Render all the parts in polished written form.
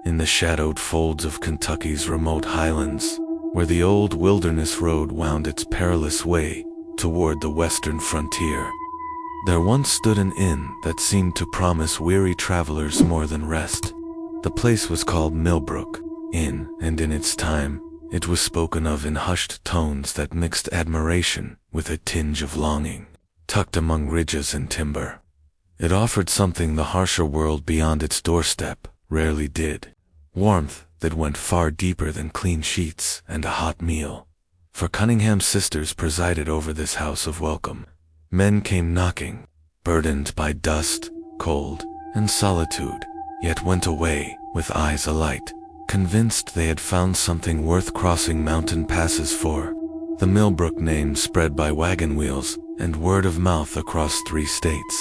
in the shadowed folds of Kentucky's remote highlands, where the old wilderness road wound its perilous way toward the western frontier, there once stood an inn that seemed to promise weary travelers more than rest. The place was called Millbrook Inn, and in its time, it was spoken of in hushed tones that mixed admiration with a tinge of longing. Tucked among ridges and timber, it offered something the harsher world beyond its doorstep rarely did: warmth that went far deeper than clean sheets and a hot meal. For Cunningham sisters presided over this house of welcome. Men came knocking, burdened by dust, cold, and solitude, yet went away with eyes alight, convinced they had found something worth crossing mountain passes for. The Millbrook name spread by wagon wheels and word of mouth across 3 states.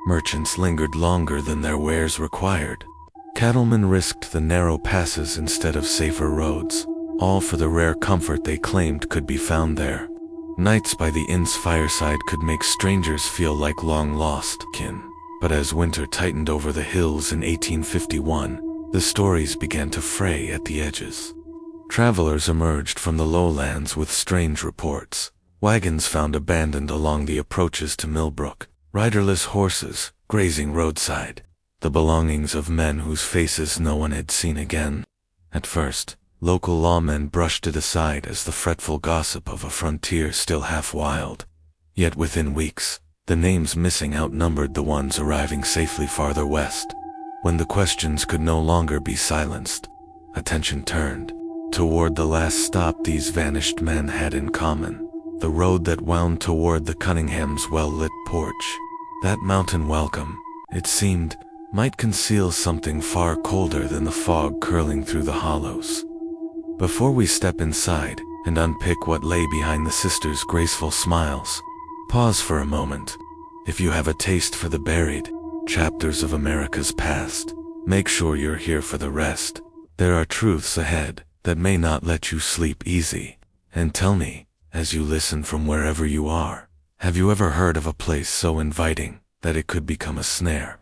Merchants lingered longer than their wares required. Cattlemen risked the narrow passes instead of safer roads, all for the rare comfort they claimed could be found there. Nights by the inn's fireside could make strangers feel like long-lost kin. But as winter tightened over the hills in 1851, the stories began to fray at the edges. Travelers emerged from the lowlands with strange reports. Wagons found abandoned along the approaches to Millbrook, riderless horses grazing roadside, the belongings of men whose faces no one had seen again. At first, local lawmen brushed it aside as the fretful gossip of a frontier still half wild. Yet within weeks, the names missing outnumbered the ones arriving safely farther west. When the questions could no longer be silenced, attention turned toward the last stop these vanished men had in common: the road that wound toward the Cunningham's well-lit porch. That mountain welcome, it seemed, might conceal something far colder than the fog curling through the hollows. Before we step inside and unpick what lay behind the sisters' graceful smiles, pause for a moment. If you have a taste for the buried chapters of America's past, make sure you're here for the rest. There are truths ahead that may not let you sleep easy. And tell me, as you listen from wherever you are, have you ever heard of a place so inviting that it could become a snare?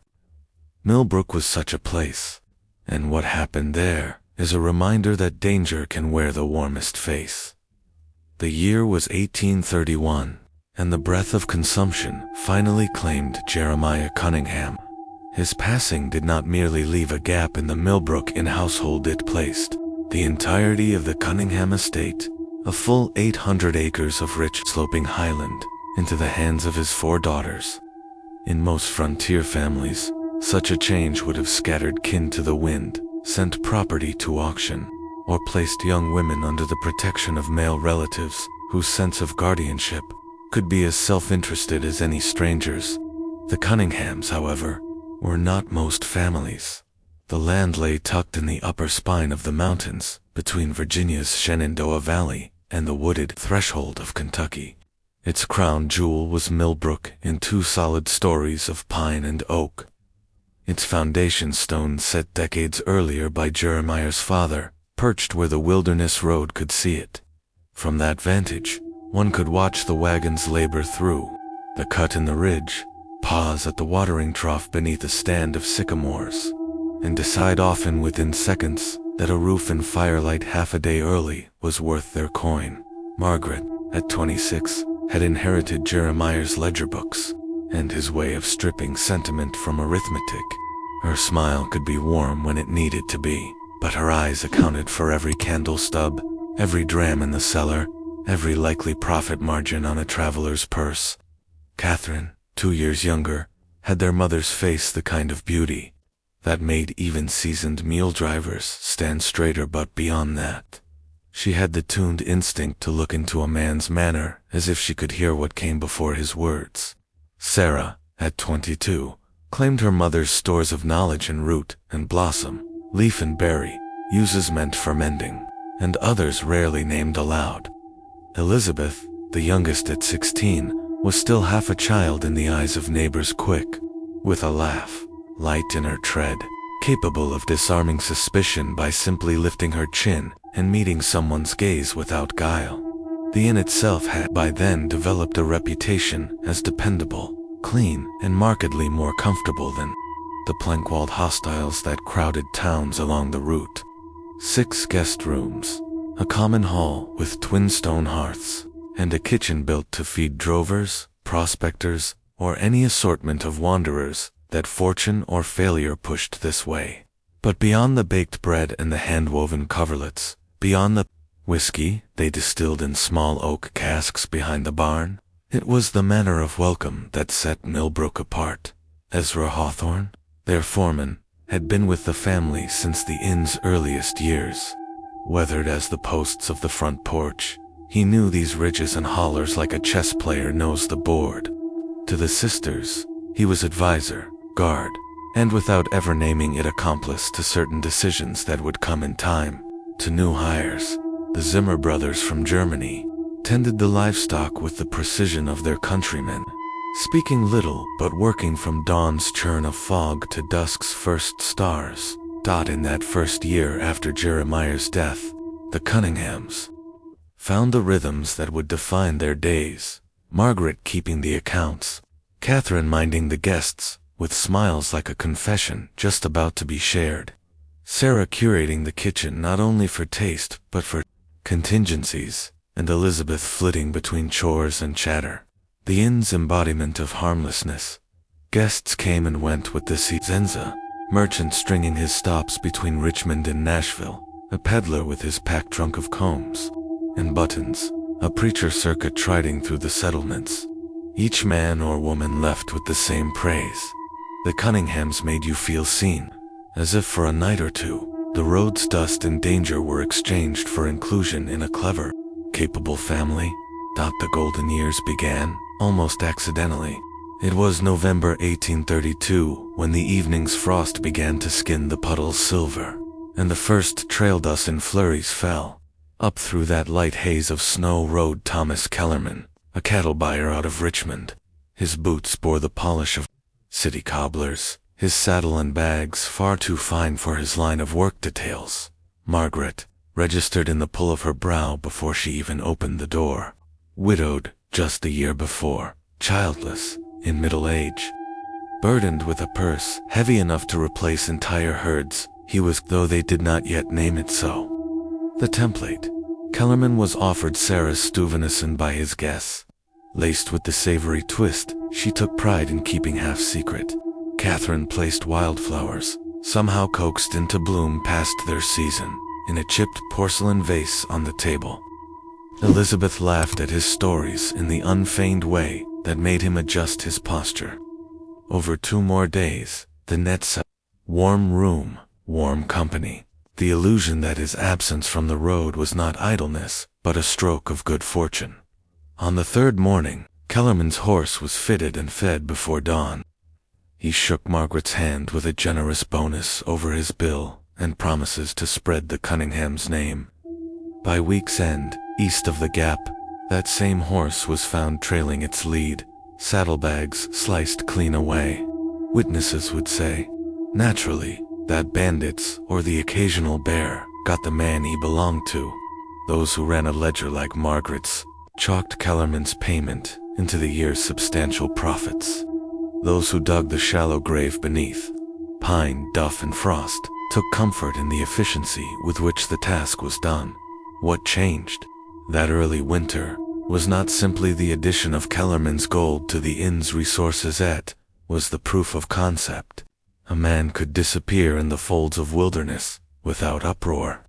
Millbrook was such a place, and what happened there is a reminder that danger can wear the warmest face. The year was 1831, and the breath of consumption finally claimed Jeremiah Cunningham. His passing did not merely leave a gap in the Millbrook Inn household. It placed the entirety of the Cunningham estate, a full 800 acres of rich sloping highland, into the hands of his 4 daughters. In most frontier families, such a change would have scattered kin to the wind, sent property to auction, or placed young women under the protection of male relatives whose sense of guardianship could be as self-interested as any strangers. The Cunninghams, however, were not most families. The land lay tucked in the upper spine of the mountains, between Virginia's Shenandoah Valley and the wooded threshold of Kentucky. Its crown jewel was Millbrook in 2 solid stories of pine and oak. Its foundation stone set decades earlier by Jeremiah's father, perched where the wilderness road could see it. From that vantage, one could watch the wagons labor through the cut in the ridge, pause at the watering trough beneath a stand of sycamores, and decide often within seconds that a roof and firelight half a day early was worth their coin. Margaret, at 26, had inherited Jeremiah's ledger books and his way of stripping sentiment from arithmetic. Her smile could be warm when it needed to be, but her eyes accounted for every candle stub, every dram in the cellar, every likely profit margin on a traveler's purse. Catherine, 2 years younger, had their mother's face the kind of beauty that made even seasoned mule drivers stand straighter, but beyond that, she had the tuned instinct to look into a man's manner as if she could hear what came before his words. Sarah, at 22, claimed her mother's stores of knowledge in root and blossom, leaf and berry, uses meant for mending, and others rarely named aloud. Elizabeth, the youngest at 16, was still half a child in the eyes of neighbors, quick, with a laugh, light in her tread, capable of disarming suspicion by simply lifting her chin and meeting someone's gaze without guile. The inn itself had by then developed a reputation as dependable, clean, and markedly more comfortable than the plank-walled hostiles that crowded towns along the route. 6 guest rooms, a common hall with twin stone hearths, and a kitchen built to feed drovers, prospectors, or any assortment of wanderers that fortune or failure pushed this way. But beyond the baked bread and the hand-woven coverlets, beyond the whiskey they distilled in small oak casks behind the barn, it was the manner of welcome that set Millbrook apart. Ezra Hawthorne, their foreman, had been with the family since the inn's earliest years. Weathered as the posts of the front porch, he knew these ridges and hollers like a chess player knows the board. To the sisters, he was advisor, guard, and without ever naming it accomplice to certain decisions that would come in time. To new hires, the Zimmer brothers from Germany, tended the livestock with the precision of their countrymen, speaking little but working from dawn's churn of fog to dusk's first stars. In that first year after Jeremiah's death, the Cunninghams found the rhythms that would define their days, Margaret keeping the accounts, Catherine minding the guests, with smiles like a confession just about to be shared, Sarah curating the kitchen not only for taste but for contingencies, and Elizabeth flitting between chores and chatter, the inn's embodiment of harmlessness. Guests came and went with the Zenza, merchant stringing his stops between Richmond and Nashville, a peddler with his packed trunk of combs and buttons, a preacher circuit striding through the settlements. Each man or woman left with the same praise. The Cunninghams made you feel seen, as if for a night or two, the road's dust and danger were exchanged for inclusion in a clever, capable family. The golden years began, almost accidentally. It was November 1832 when the evening's frost began to skin the puddles silver, and the first trail dust in flurries fell. Up through that light haze of snow rode Thomas Kellerman, a cattle buyer out of Richmond. His boots bore the polish of city cobblers, his saddle and bags far too fine for his line of work details. Margaret, registered in the pull of her brow before she even opened the door. Widowed just the year before, childless, in middle age. Burdened with a purse heavy enough to replace entire herds, he was, though they did not yet name it so. The template. Kellerman was offered Sarah's Stevenson by his guests. Laced with the savory twist, she took pride in keeping half secret. Catherine placed wildflowers, somehow coaxed into bloom past their season, in a chipped porcelain vase on the table. Elizabeth laughed at his stories in the unfeigned way that made him adjust his posture. Over 2 more days, the nets, warm room, warm company, the illusion that his absence from the road was not idleness, but a stroke of good fortune. On the 3rd morning, Kellerman's horse was fitted and fed before dawn. He shook Margaret's hand with a generous bonus over his bill and promises to spread the Cunningham's name. By week's end, east of the Gap, that same horse was found trailing its lead, saddlebags sliced clean away. Witnesses would say, naturally, that bandits or the occasional bear got the man he belonged to. Those who ran a ledger like Margaret's chalked Kellerman's payment into the year's substantial profits. Those who dug the shallow grave beneath, pine, duff, and frost, took comfort in the efficiency with which the task was done. What changed that early winter was not simply the addition of Kellerman's gold to the inn's resources, it was the proof of concept. A man could disappear in the folds of wilderness without uproar.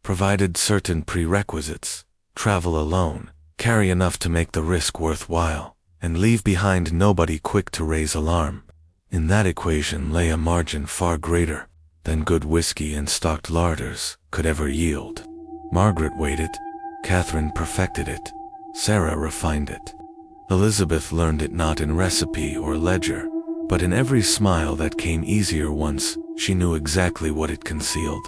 Provided certain prerequisites, travel alone, carry enough to make the risk worthwhile, and leave behind nobody quick to raise alarm. In that equation lay a margin far greater than good whiskey and stocked larders could ever yield. Margaret waited, Catherine perfected it, Sarah refined it. Elizabeth learned it not in recipe or ledger, but in every smile that came easier once she knew exactly what it concealed.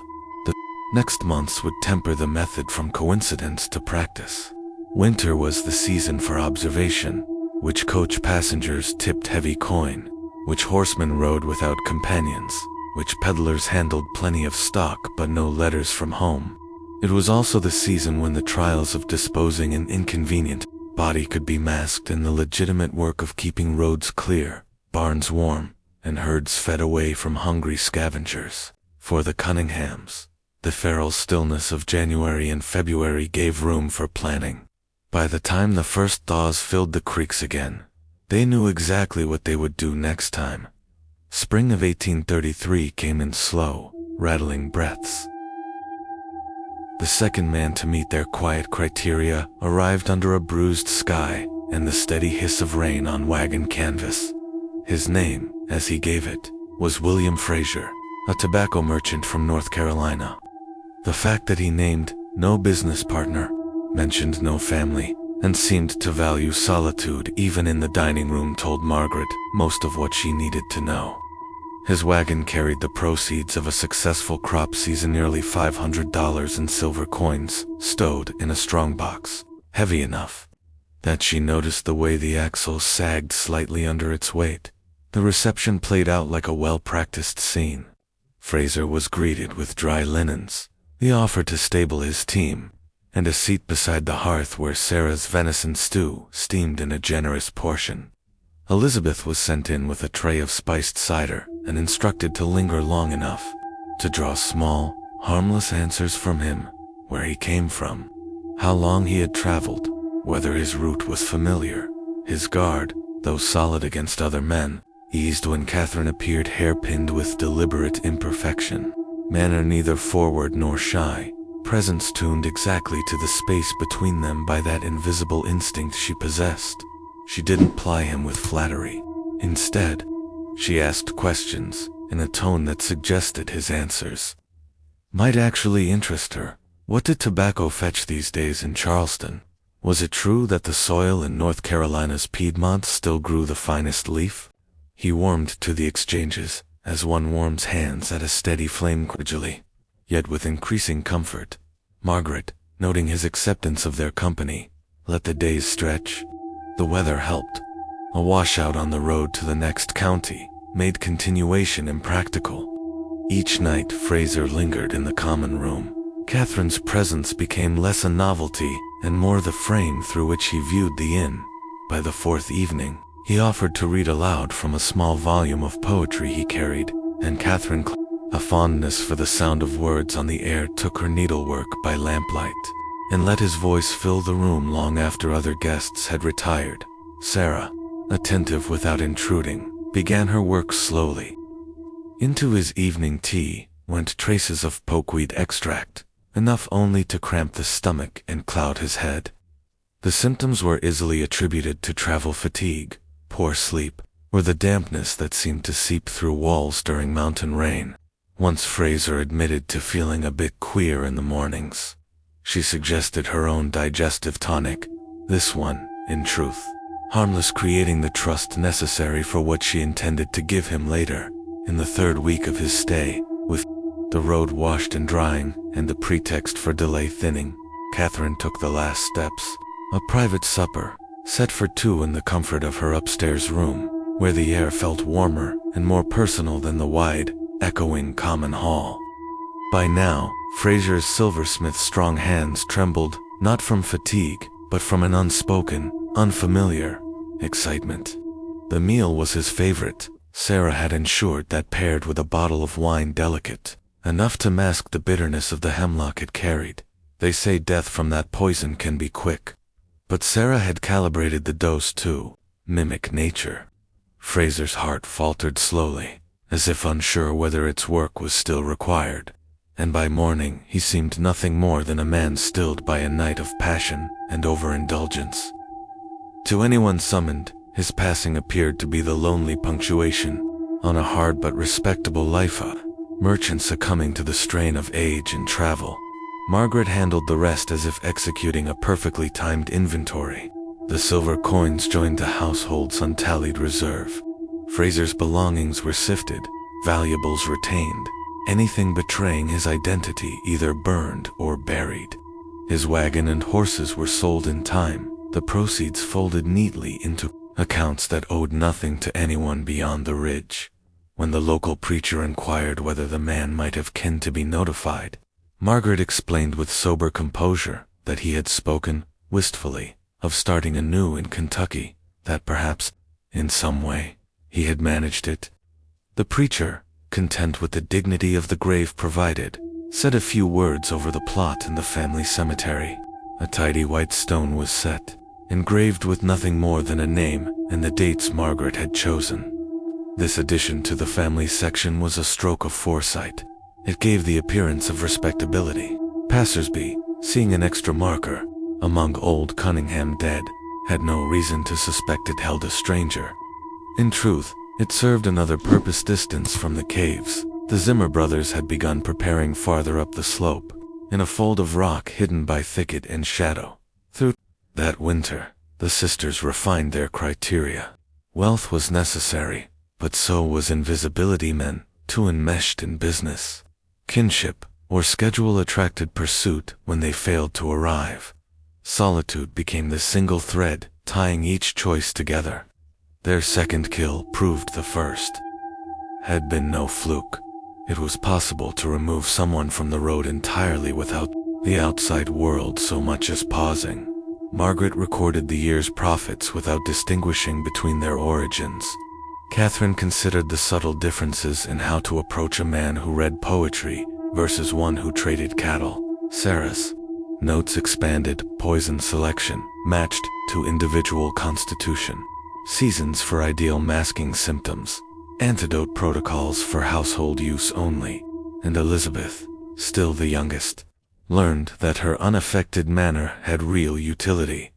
The next months would temper the method from coincidence to practice. Winter was the season for observation, which coach passengers tipped heavy coin, which horsemen rode without companions, which peddlers handled plenty of stock but no letters from home. It was also the season when the trials of disposing an inconvenient body could be masked in the legitimate work of keeping roads clear, barns warm, and herds fed away from hungry scavengers. For the Cunninghams, the feral stillness of January and February gave room for planning. By the time the first thaws filled the creeks again, they knew exactly what they would do next time. Spring of 1833 came in slow, rattling breaths. The second man to meet their quiet criteria arrived under a bruised sky and the steady hiss of rain on wagon canvas. His name, as he gave it, was William Fraser, a tobacco merchant from North Carolina. The fact that he named no business partner, mentioned no family, and seemed to value solitude even in the dining room told Margaret most of what she needed to know. His wagon carried the proceeds of a successful crop season, nearly $500 in silver coins, stowed in a strongbox, heavy enough that she noticed the way the axle sagged slightly under its weight. The reception played out like a well-practiced scene. Fraser was greeted with dry linens, the offer to stable his team, and a seat beside the hearth where Sarah's venison stew steamed in a generous portion. Elizabeth was sent in with a tray of spiced cider and instructed to linger long enough to draw small, harmless answers from him, where he came from, how long he had traveled, whether his route was familiar. His guard, though solid against other men, eased when Catherine appeared hairpinned with deliberate imperfection. Manner neither forward nor shy, presence tuned exactly to the space between them by that invisible instinct she possessed. She didn't ply him with flattery. Instead, she asked questions in a tone that suggested his answers might actually interest her. What did tobacco fetch these days in Charleston? Was it true that the soil in North Carolina's Piedmont still grew the finest leaf? He warmed to the exchanges, as one warms hands at a steady flame cordially, yet with increasing comfort. Margaret, noting his acceptance of their company, let the days stretch. The weather helped. A washout on the road to the next county made continuation impractical. Each night Fraser lingered in the common room. Catherine's presence became less a novelty and more the frame through which he viewed the inn. By the fourth evening, he offered to read aloud from a small volume of poetry he carried, and Catherine, a fondness for the sound of words on the air, took her needlework by lamplight and let his voice fill the room long after other guests had retired. Sarah, attentive without intruding, began her work slowly. Into his evening tea went traces of pokeweed extract, enough only to cramp the stomach and cloud his head. The symptoms were easily attributed to travel fatigue, poor sleep, or the dampness that seemed to seep through walls during mountain rain. Once Fraser admitted to feeling a bit queer in the mornings. She suggested her own digestive tonic, this one, in truth, harmless, creating the trust necessary for what she intended to give him later. In the third week of his stay, with the road washed and drying and the pretext for delay thinning, Catherine took the last steps. A private supper, set for two in the comfort of her upstairs room, where the air felt warmer and more personal than the wide, echoing common hall. By now, Fraser's silversmith's strong hands trembled, not from fatigue, but from an unspoken, unfamiliar excitement. The meal was his favorite. Sarah had ensured that, paired with a bottle of wine delicate, enough to mask the bitterness of the hemlock it carried. They say death from that poison can be quick. But Sarah had calibrated the dose to mimic nature. Fraser's heart faltered slowly, as if unsure whether its work was still required. And by morning he seemed nothing more than a man stilled by a night of passion and overindulgence. To anyone summoned, his passing appeared to be the lonely punctuation on a hard but respectable life, a merchant succumbing to the strain of age and travel. Margaret handled the rest as if executing a perfectly timed inventory. The silver coins joined the household's untallied reserve. Fraser's belongings were sifted, valuables retained, anything betraying his identity either burned or buried. His wagon and horses were sold in time, the proceeds folded neatly into accounts that owed nothing to anyone beyond the ridge. When the local preacher inquired whether the man might have kin to be notified, Margaret explained with sober composure that he had spoken, wistfully, of starting anew in Kentucky, that perhaps, in some way, he had managed it. The preacher, content with the dignity of the grave provided, said a few words over the plot in the family cemetery. A tidy white stone was set, engraved with nothing more than a name and the dates Margaret had chosen. This addition to the family section was a stroke of foresight. It gave the appearance of respectability. Passersby, seeing an extra marker among old Cunningham dead, had no reason to suspect it held a stranger. In truth, it served another purpose. Distance from the caves, the Zimmer brothers had begun preparing farther up the slope, in a fold of rock hidden by thicket and shadow. Through that winter, the sisters refined their criteria. Wealth was necessary, but so was invisibility. Men, too enmeshed in business, kinship, or schedule attracted pursuit when they failed to arrive. Solitude became the single thread tying each choice together. Their second kill proved the first had been no fluke. It was possible to remove someone from the road entirely without the outside world so much as pausing. Margaret recorded the year's profits without distinguishing between their origins. Catherine considered the subtle differences in how to approach a man who read poetry versus one who traded cattle. Sarah's notes expanded poison selection, matched to individual constitution, seasons for ideal masking symptoms, antidote protocols for household use only, and Elizabeth, still the youngest, learned that her unaffected manner had real utility.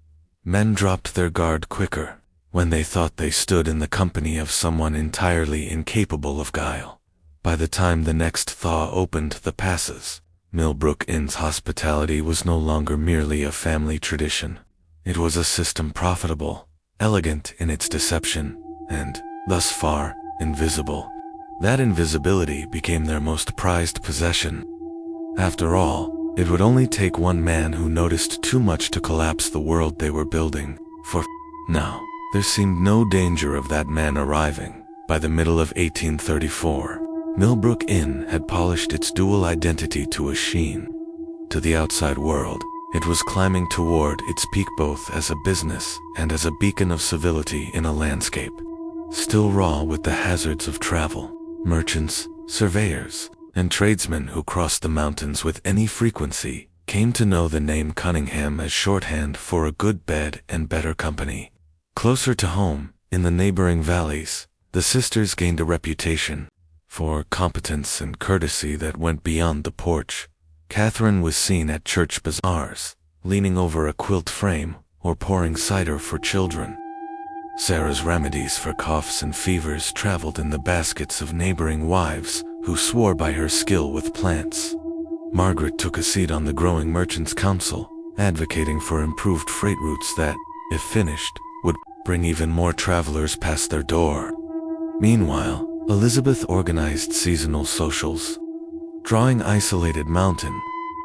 Men dropped their guard quicker when they thought they stood in the company of someone entirely incapable of guile. By the time the next thaw opened the passes, Millbrook Inn's hospitality was no longer merely a family tradition. It was a system profitable, elegant in its deception, and, thus far, invisible. That invisibility became their most prized possession. After all, it would only take one man who noticed too much to collapse the world they were building. For now, there seemed no danger of that man arriving. By the middle of 1834, Millbrook Inn had polished its dual identity to a sheen. To the outside world, it was climbing toward its peak both as a business and as a beacon of civility in a landscape still raw with the hazards of travel. Merchants, surveyors, and tradesmen who crossed the mountains with any frequency came to know the name Cunningham as shorthand for a good bed and better company. Closer to home, in the neighboring valleys, the sisters gained a reputation for competence and courtesy that went beyond the porch. Catherine was seen at church bazaars, leaning over a quilt frame or pouring cider for children. Sarah's remedies for coughs and fevers traveled in the baskets of neighboring wives who swore by her skill with plants. Margaret took a seat on the growing merchants' council, advocating for improved freight routes that, if finished, would bring even more travelers past their door. Meanwhile, Elizabeth organized seasonal socials, drawing isolated mountain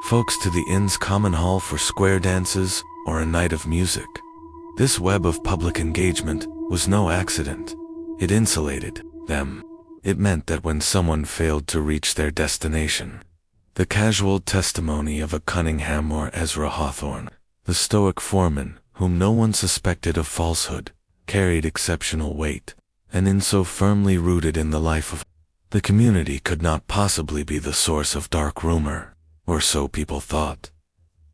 folks to the inn's common hall for square dances or a night of music. This web of public engagement was no accident. It insulated them. It meant that when someone failed to reach their destination, the casual testimony of a Cunningham or Ezra Hawthorne, the stoic foreman whom no one suspected of falsehood, carried exceptional weight, and in so firmly rooted in the life of the community could not possibly be the source of dark rumor, or so people thought.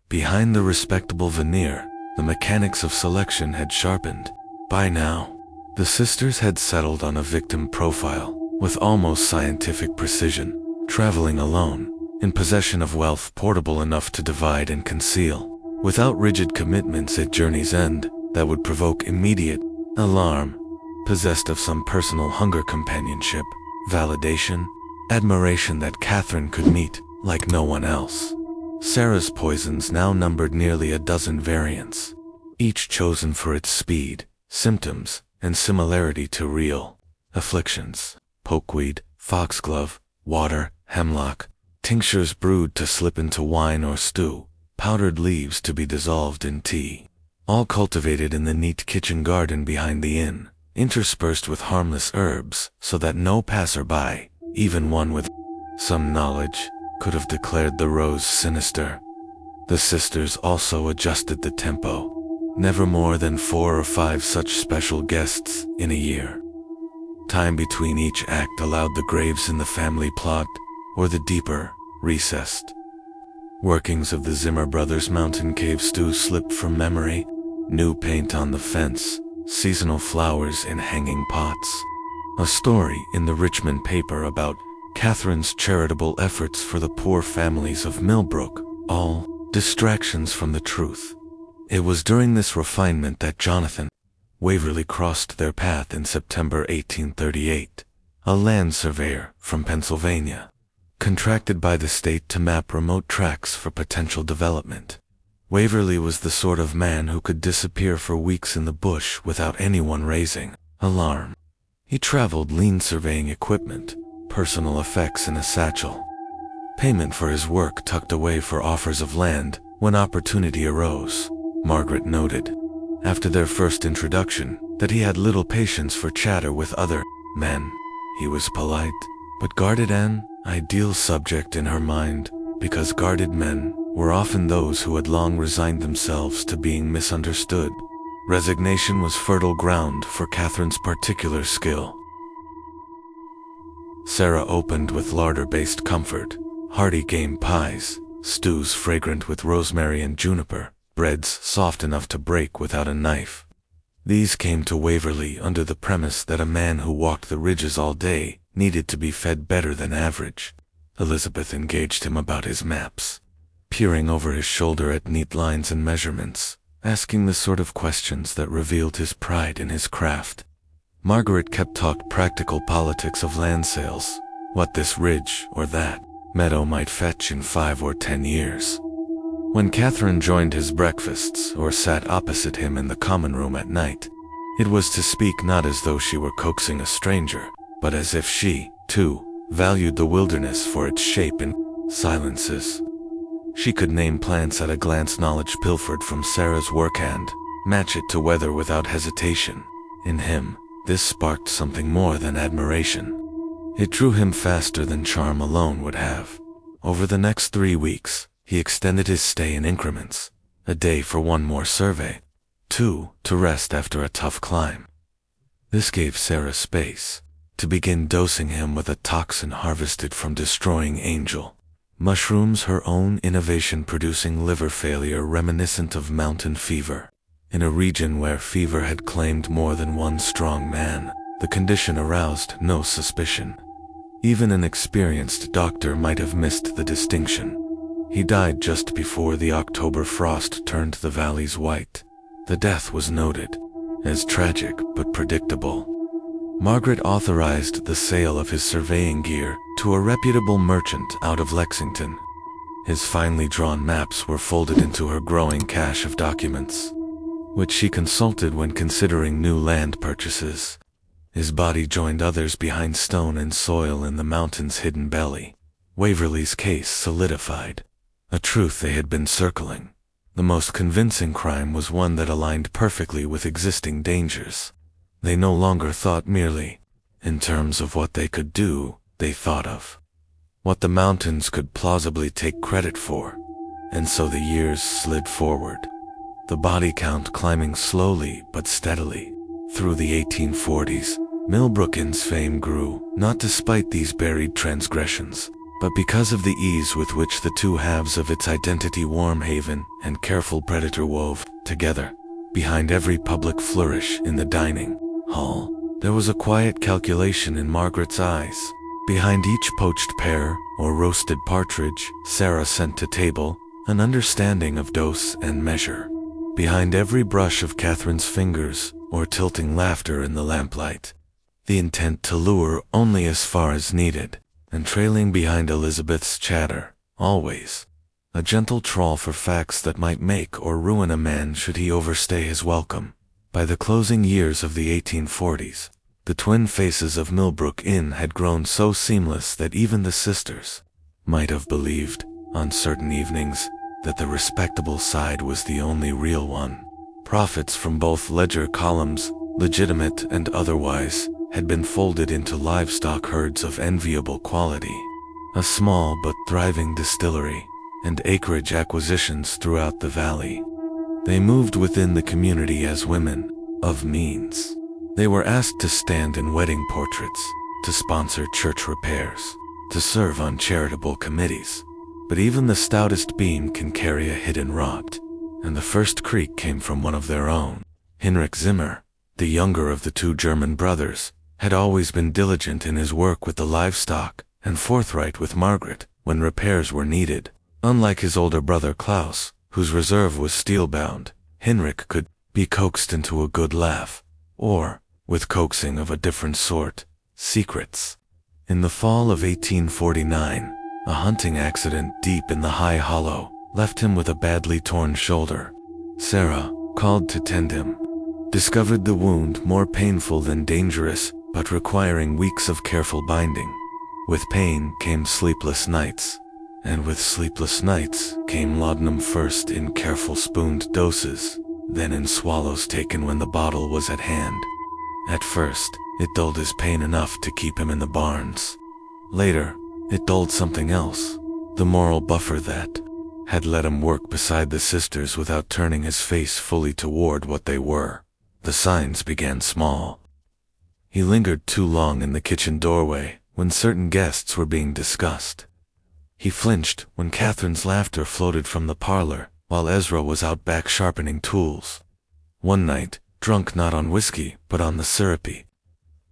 Behind the respectable veneer, the mechanics of selection had sharpened. By now, the sisters had settled on a victim profile with almost scientific precision, traveling alone, in possession of wealth portable enough to divide and conceal, without rigid commitments at journey's end that would provoke immediate alarm, possessed of some personal hunger, companionship, validation, admiration that Catherine could meet like no one else. Sarah's poisons now numbered nearly a dozen variants, each chosen for its speed, symptoms, and similarity to real afflictions. Pokeweed, foxglove, water, hemlock, tinctures brewed to slip into wine or stew, powdered leaves to be dissolved in tea, all cultivated in the neat kitchen garden behind the inn, interspersed with harmless herbs so that no passerby, even one with some knowledge, could have declared the rose sinister. The sisters also adjusted the tempo, never more than 4 or 5 such special guests in a year. Time between each act allowed the graves in the family plot, or the deeper, recessed workings of the Zimmer brothers' mountain cave stew slipped from memory. New paint on the fence, seasonal flowers in hanging pots. A story in the Richmond paper about Catherine's charitable efforts for the poor families of Millbrook, all distractions from the truth. It was during this refinement that Jonathan Waverley crossed their path in September 1838, a land surveyor from Pennsylvania, contracted by the state to map remote tracts for potential development. Waverley was the sort of man who could disappear for weeks in the bush without anyone raising alarm. He traveled lean surveying equipment, personal effects in a satchel. Payment for his work tucked away for offers of land when opportunity arose. Margaret noted, after their first introduction, that he had little patience for chatter with other men. He was polite, but guarded, an ideal subject in her mind, because guarded men were often those who had long resigned themselves to being misunderstood. Resignation was fertile ground for Catherine's particular skill. Sarah opened with larder-based comfort, hearty game pies, stews fragrant with rosemary and juniper, breads soft enough to break without a knife. These came to Waverley under the premise that a man who walked the ridges all day needed to be fed better than average. Elizabeth engaged him about his maps, peering over his shoulder at neat lines and measurements, asking the sort of questions that revealed his pride in his craft. Margaret kept talk practical politics of land sales, what this ridge or that meadow might fetch in 5 or 10 years. When Catherine joined his breakfasts or sat opposite him in the common room at night, it was to speak not as though she were coaxing a stranger, but as if she, too, valued the wilderness for its shape and silences. She could name plants at a glance, knowledge pilfered from Sarah's workhand, match it to weather without hesitation. In him, this sparked something more than admiration. It drew him faster than charm alone would have. Over the next 3 weeks, he extended his stay in increments, a day for one more survey, 2 to rest after a tough climb. This gave Sarah space to begin dosing him with a toxin harvested from destroying angel mushrooms, her own innovation producing liver failure reminiscent of mountain fever. In a region where fever had claimed more than one strong man, the condition aroused no suspicion. Even an experienced doctor might have missed the distinction. He died just before the October frost turned the valleys white. The death was noted as tragic but predictable. Margaret authorized the sale of his surveying gear to a reputable merchant out of Lexington. His finely drawn maps were folded into her growing cache of documents, which she consulted when considering new land purchases. His body joined others behind stone and soil in the mountain's hidden belly. Waverley's case solidified, a truth they had been circling. The most convincing crime was one that aligned perfectly with existing dangers. They no longer thought merely in terms of what they could do, they thought of what the mountains could plausibly take credit for. And so the years slid forward, the body count climbing slowly but steadily. Through the 1840s, Millbrook's fame grew, not despite these buried transgressions, but because of the ease with which the two halves of its identity, warm haven and careful predator, wove together. Behind every public flourish in the dining hall, there was a quiet calculation in Margaret's eyes. Behind each poached pear or roasted partridge Sarah sent to table, an understanding of dose and measure. Behind every brush of Catherine's fingers or tilting laughter in the lamplight, the intent to lure only as far as needed, and trailing behind Elizabeth's chatter, always a gentle trawl for facts that might make or ruin a man should he overstay his welcome. By the closing years of the 1840s, the twin faces of Millbrook Inn had grown so seamless that even the sisters might have believed, on certain evenings, that the respectable side was the only real one. Profits from both ledger columns, legitimate and otherwise, had been folded into livestock herds of enviable quality, a small but thriving distillery, and acreage acquisitions throughout the valley. They moved within the community as women of means. They were asked to stand in wedding portraits, to sponsor church repairs, to serve on charitable committees. But even the stoutest beam can carry a hidden rot, and the first creak came from one of their own. Heinrich Zimmer, the younger of the two German brothers, had always been diligent in his work with the livestock and forthright with Margaret when repairs were needed. Unlike his older brother Klaus, whose reserve was steel-bound, Heinrich could be coaxed into a good laugh, or, with coaxing of a different sort, secrets. In the fall of 1849, a hunting accident deep in the High Hollow left him with a badly torn shoulder. Sarah, called to tend him, discovered the wound more painful than dangerous, but requiring weeks of careful binding. With pain came sleepless nights, and with sleepless nights came laudanum, first in careful spooned doses, then in swallows taken when the bottle was at hand. At first, it dulled his pain enough to keep him in the barns. Later, it dulled something else, the moral buffer that had let him work beside the sisters without turning his face fully toward what they were. The signs began small. He lingered too long in the kitchen doorway when certain guests were being discussed. He flinched when Catherine's laughter floated from the parlor while Ezra was out back sharpening tools. One night, drunk not on whiskey but on the syrupy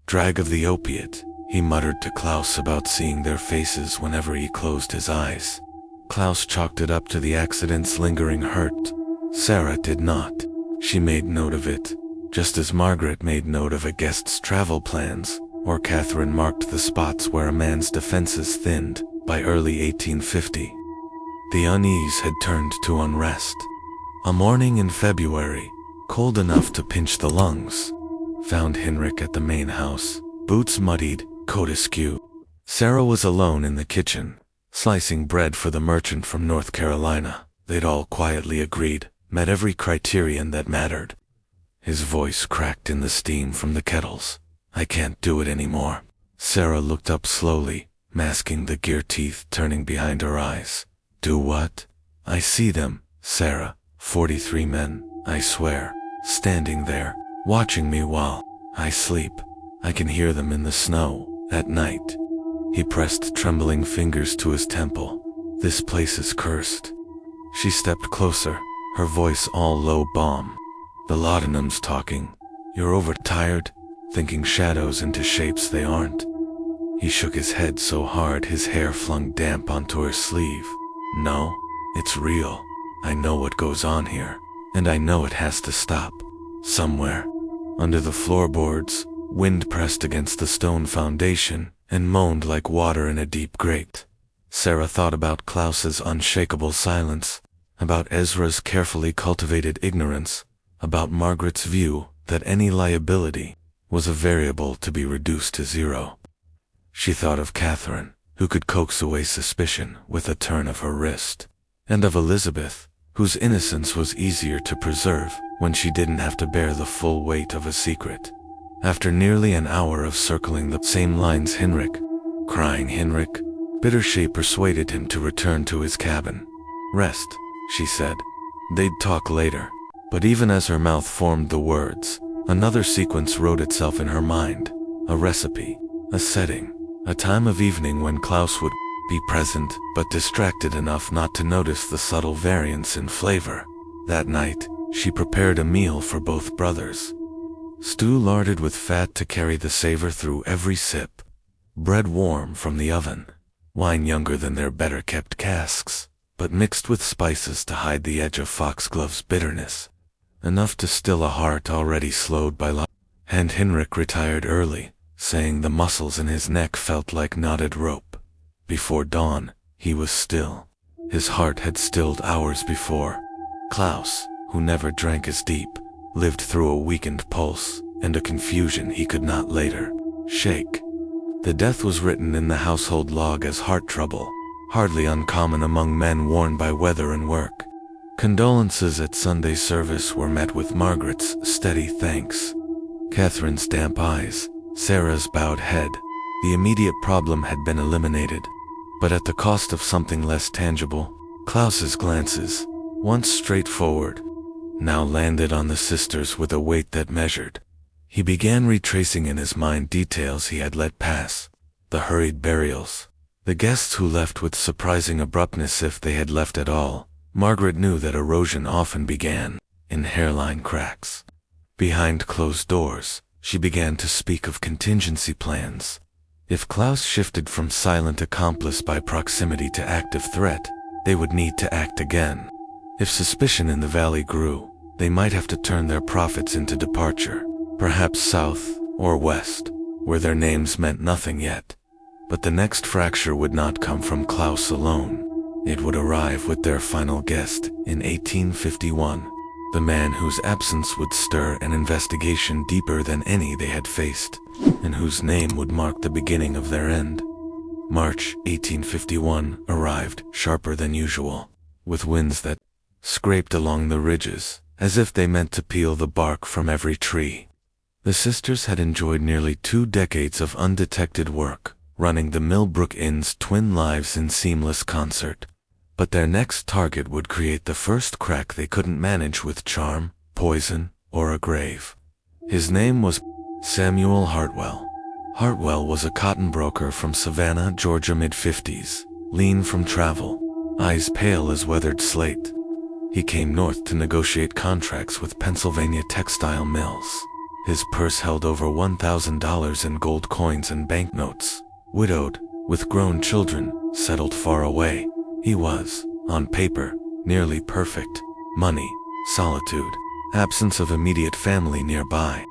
drag of the opiate, he muttered to Klaus about seeing their faces whenever he closed his eyes. Klaus chalked it up to the accident's lingering hurt. Sarah did not. She made note of it, just as Margaret made note of a guest's travel plans, or Catherine marked the spots where a man's defenses thinned by early 1850. The unease had turned to unrest. A morning in February, cold enough to pinch the lungs, found Heinrich at the main house, boots muddied, coat askew. Sarah was alone in the kitchen, slicing bread for the merchant from North Carolina. They'd all quietly agreed, met every criterion that mattered. His voice cracked in the steam from the kettles. "I can't do it anymore." Sarah looked up slowly, masking the gear teeth turning behind her eyes. "Do what?" "I see them, Sarah, 43 men, I swear, standing there, watching me while I sleep. I can hear them in the snow, at night." He pressed trembling fingers to his temple. "This place is cursed." She stepped closer, her voice all low bomb. "The laudanum's talking. You're overtired, thinking shadows into shapes they aren't." He shook his head so hard his hair flung damp onto her sleeve. "No, it's real. I know what goes on here, and I know it has to stop. Somewhere. Under the floorboards, wind pressed against the stone foundation and moaned like water in a deep grate." Sarah thought about Klaus's unshakable silence, about Ezra's carefully cultivated ignorance, about Margaret's view that any liability was a variable to be reduced to zero. She thought of Catherine, who could coax away suspicion with a turn of her wrist, and of Elizabeth, whose innocence was easier to preserve when she didn't have to bear the full weight of a secret. After nearly an hour of circling the same lines, crying Heinrich, Bittershape persuaded him to return to his cabin. "Rest," she said. They'd talk later. But even as her mouth formed the words, another sequence wrote itself in her mind. A recipe, a setting, a time of evening when Klaus would be present but distracted enough not to notice the subtle variance in flavor. That night, she prepared a meal for both brothers. Stew larded with fat to carry the savor through every sip. Bread warm from the oven. Wine younger than their better-kept casks, but mixed with spices to hide the edge of foxglove's bitterness. Enough to still a heart already slowed by love. And Heinrich retired early, saying the muscles in his neck felt like knotted rope. Before dawn, he was still. His heart had stilled hours before. Klaus, who never drank as deep, lived through a weakened pulse and a confusion he could not later shake. The death was written in the household log as heart trouble, hardly uncommon among men worn by weather and work. Condolences at Sunday service were met with Margaret's steady thanks. Catherine's damp eyes, Sarah's bowed head. The immediate problem had been eliminated, but at the cost of something less tangible. Klaus's glances, once straightforward, now landed on the sisters with a weight that measured. He began retracing in his mind details he had let pass. The hurried burials. The guests who left with surprising abruptness if they had left at all. Margaret knew that erosion often began in hairline cracks. Behind closed doors, she began to speak of contingency plans. If Klaus shifted from silent accomplice by proximity to active threat, they would need to act again. If suspicion in the valley grew, they might have to turn their profits into departure, perhaps south or west, where their names meant nothing yet. But the next fracture would not come from Klaus alone. It would arrive with their final guest in 1851, the man whose absence would stir an investigation deeper than any they had faced, and whose name would mark the beginning of their end. March 1851 arrived sharper than usual, with winds that scraped along the ridges, as if they meant to peel the bark from every tree. The sisters had enjoyed nearly 2 decades of undetected work, running the Millbrook Inn's twin lives in seamless concert. But their next target would create the first crack they couldn't manage with charm, poison, or a grave. His name was Samuel Hartwell. Hartwell was a cotton broker from Savannah, Georgia, mid-50s, lean from travel, eyes pale as weathered slate. He came north to negotiate contracts with Pennsylvania textile mills. His purse held over $1,000 in gold coins and banknotes. Widowed, with grown children, settled far away. He was, on paper, nearly perfect. Money, solitude, absence of immediate family nearby.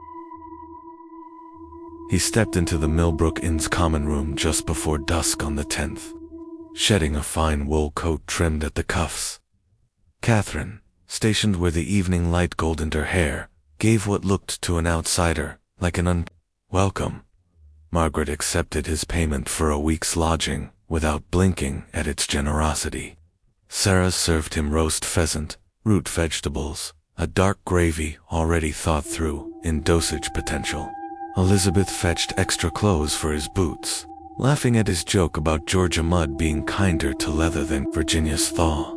He stepped into the Millbrook Inn's common room just before dusk on the 10th, shedding a fine wool coat trimmed at the cuffs. Catherine, stationed where the evening light goldened her hair, gave what looked to an outsider like an welcome. Margaret accepted his payment for a week's lodging without blinking at its generosity. Sarah served him roast pheasant, root vegetables, a dark gravy already thought through in dosage potential. Elizabeth fetched extra clothes for his boots, laughing at his joke about Georgia mud being kinder to leather than Virginia's thaw.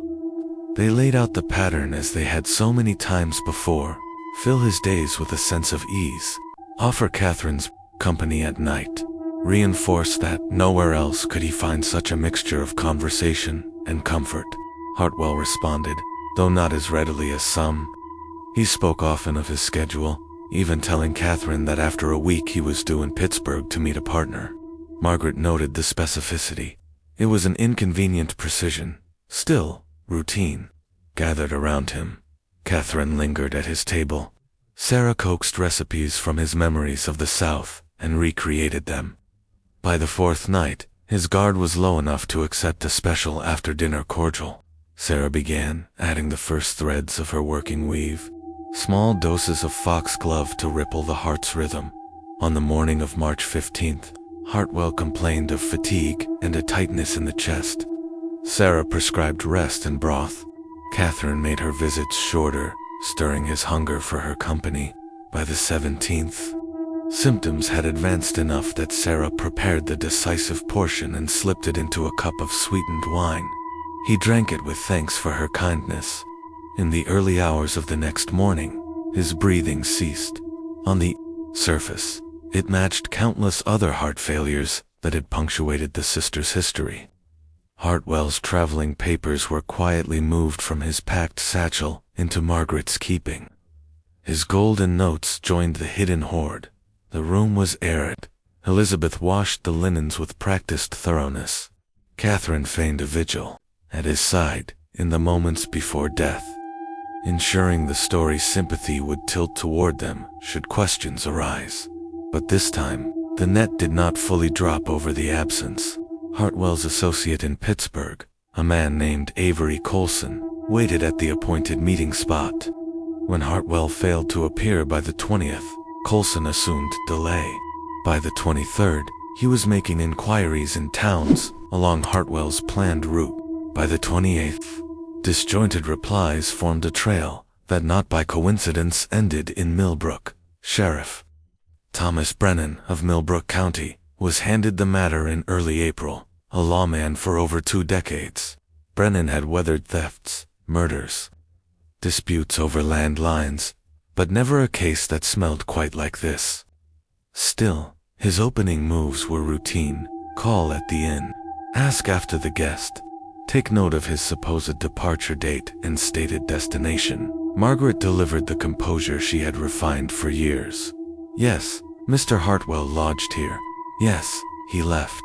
They laid out the pattern as they had so many times before, fill his days with a sense of ease, offer Catherine's company at night, reinforce that nowhere else could he find such a mixture of conversation and comfort. Hartwell responded, though not as readily as some. He spoke often of his schedule, even telling Catherine that after a week he was due in Pittsburgh to meet a partner. Margaret noted the specificity. It was an inconvenient precision, still routine, gathered around him. Catherine lingered at his table. Sarah coaxed recipes from his memories of the South and recreated them. By the 4th night, his guard was low enough to accept a special after-dinner cordial. Sarah began, adding the first threads of her working weave, small doses of foxglove to ripple the heart's rhythm. On the morning of March 15th, Hartwell complained of fatigue and a tightness in the chest. Sarah prescribed rest and broth. Catherine made her visits shorter, stirring his hunger for her company. By the 17th, symptoms had advanced enough that Sarah prepared the decisive portion and slipped it into a cup of sweetened wine. He drank it with thanks for her kindness. In the early hours of the next morning, his breathing ceased. On the surface, it matched countless other heart failures that had punctuated the sisters' history. Hartwell's traveling papers were quietly moved from his packed satchel into Margaret's keeping. His golden notes joined the hidden hoard. The room was arid. Elizabeth washed the linens with practiced thoroughness. Catherine feigned a vigil at his side in the moments before death, ensuring the story's sympathy would tilt toward them should questions arise. But this time, the net did not fully drop over the absence. Hartwell's associate in Pittsburgh, a man named Avery Colson, waited at the appointed meeting spot. When Hartwell failed to appear by the 20th, Colson assumed delay. By the 23rd, he was making inquiries in towns along Hartwell's planned route. By the 28th, disjointed replies formed a trail that not by coincidence ended in Millbrook. Sheriff Thomas Brennan of Millbrook County was handed the matter in early April, a lawman for over 2 decades. Brennan had weathered thefts, murders, disputes over land lines, but never a case that smelled quite like this. Still, his opening moves were routine. Call at the inn, ask after the guest, take note of his supposed departure date and stated destination. Margaret delivered the composure she had refined for years. Yes, Mr. Hartwell lodged here. Yes, he left.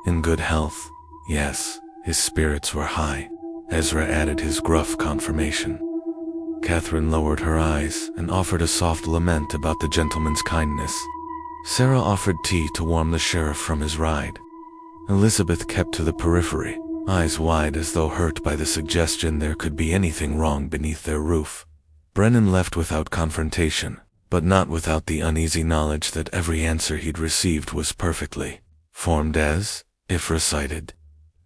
In good health. Yes, his spirits were high. Ezra added his gruff confirmation. Catherine lowered her eyes and offered a soft lament about the gentleman's kindness. Sarah offered tea to warm the sheriff from his ride. Elizabeth kept to the periphery, eyes wide as though hurt by the suggestion there could be anything wrong beneath their roof. Brennan left without confrontation, but not without the uneasy knowledge that every answer he'd received was perfectly formed as, if recited.